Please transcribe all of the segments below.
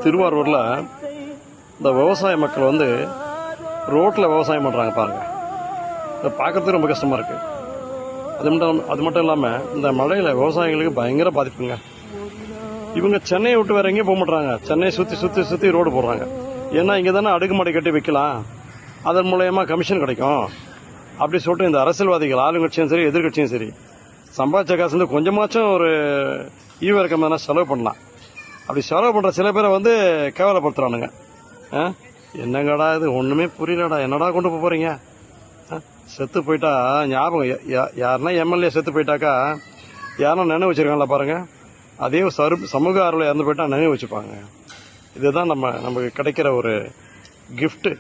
திருவாரூரில் இந்த விவசாய மக்கள் வந்து ரோட்டில் விவசாயம் பண்ணுறாங்க பாருங்கள். இதை பார்க்குறதுக்கு ரொம்ப கஷ்டமாக இருக்குது. அது மட்டும் இல்லாமல் இந்த மழையில் விவசாயிகளுக்கு பயங்கர பாதிப்புங்க. இவங்க சென்னையை விட்டு வேற எங்கேயும் போக மாட்டாங்க. சென்னையை சுற்றி ரோடு போடுறாங்க. ஏன்னா இங்கே தானே அடுக்குமாடி கட்டி வைக்கலாம், அதன் மூலயமா கமிஷன் கிடைக்கும் அப்படி சொல்லிட்டு இந்த அரசியல்வாதிகள் ஆளுங்கட்சியும் சரி எதிர்கட்சியும் சரி சம்பாதிச்ச காசு வந்து கொஞ்சமாச்சும் ஒரு ஈவிரக்கம் தானே செலவு பண்ணலாம். அப்படி செலவு பண்ணுற சில பேரை வந்து கேவலப்படுத்துறானுங்க. என்னங்கடா இது ஒன்றுமே புரியலடா, என்னடா கொண்டு போகிறீங்க? செத்து போயிட்டா ஞாபகம் யாருன்னா எம்எல்ஏ செத்து போயிட்டாக்கா யாரும் நினைவு வச்சிருக்காங்களா பாருங்க. அதே சமூக ஆர்வலை இறந்து போயிட்டா நினைவு வச்சுப்பாங்க. இதுதான் நமக்கு கிடைக்கிற ஒரு கிஃப்ட்டு,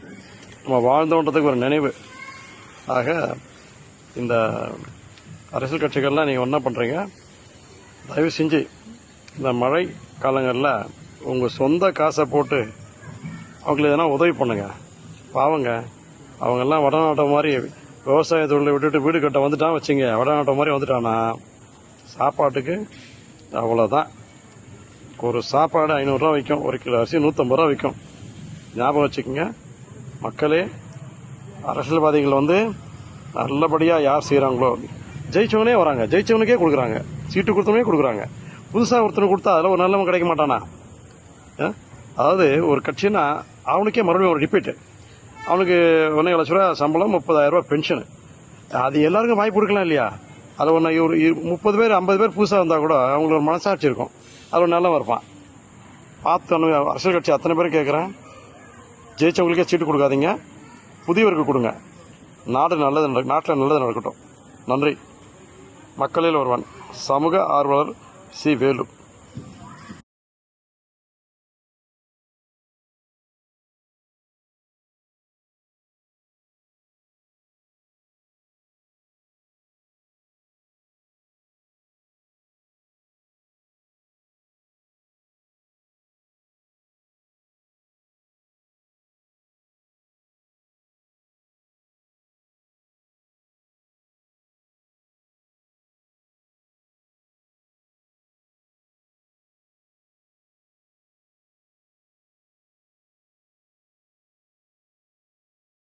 நம்ம வாழ்ந்தோன்றதுக்கு ஒரு நினைவு. ஆக இந்த அரசியல் கட்சிகள்லாம் நீங்கள் என்ன பண்ணுறீங்க, தயவு செஞ்சு இந்த மழை காலங்களில் உங்கள் சொந்த காசை போட்டு அவங்களுக்கு எதனா உதவி பண்ணுங்க. பாவங்க, அவங்கெல்லாம் வடநாட்டம் மாதிரி விவசாய தொழிலை விட்டுட்டு வீடு கட்ட வந்துட்டான் வச்சுங்க, வடநாட்டம் மாதிரி வந்துட்டானா சாப்பாட்டுக்கு அவ்வளோதான். ஒரு சாப்பாடு 500 ரூபா விற்கும், 1 கிலோ அரிசி 150 ரூபா விற்கும். ஞாபகம் வச்சுக்கோங்க மக்களே. அரசியல்வாதிகள் வந்து நல்லபடியாக யார் செய்கிறாங்களோ ஜெயிச்சவனே வராங்க, ஜெயிச்சவனுக்கே கொடுக்குறாங்க, சீட்டு கொடுத்தவனே கொடுக்குறாங்க. புதுசாக ஒருத்தனை கொடுத்தா அதில் ஒரு நல்லவன் கிடைக்க மாட்டானா? அதாவது ஒரு கட்சின்னா அவனுக்கே மறுபடியும் ஒரு ரிப்பீட்டு, அவனுக்கு 1,00,000 ரூபா சம்பளம், 30,000 ரூபா பென்ஷனு. அது எல்லாருக்கும் வாய்ப்பு கொடுக்கலாம் இல்லையா? அது ஒன்று ஒரு 30 பேர் 50 பேர் புதுசாக வந்தால் கூட அவங்களுக்கு ஒரு மனசாட்சி இருக்கும், அது ஒரு நல்லவன் இருப்பான். பார்த்து அரசியல் கட்சி அத்தனை பேரும் கேட்குறேன், ஜெயிச்சவங்களுக்கே சீட்டு கொடுக்காதீங்க, புதியவருக்கு கொடுங்க. நாட்டில் நல்லது நடக்கட்டும். நன்றி. மக்களில் ஒருவன், சமூக ஆர்வலர் சி. வேலு.